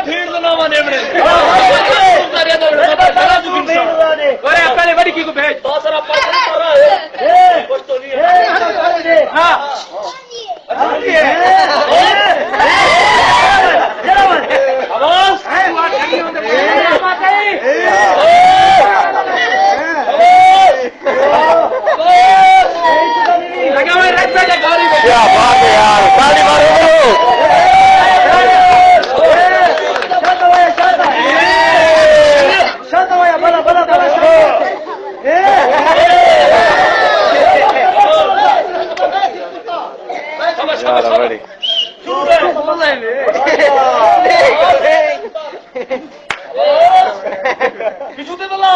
भीड़ तो ना माने बने अरे पहले बड़ी की को भेज तो सारा पैसा कर रहा है कुछ तो नहीं है हां आवाज लगा हुआ रख पे गाड़ी में क्या बात है यार ताली मारो बड़ी किशु दे दला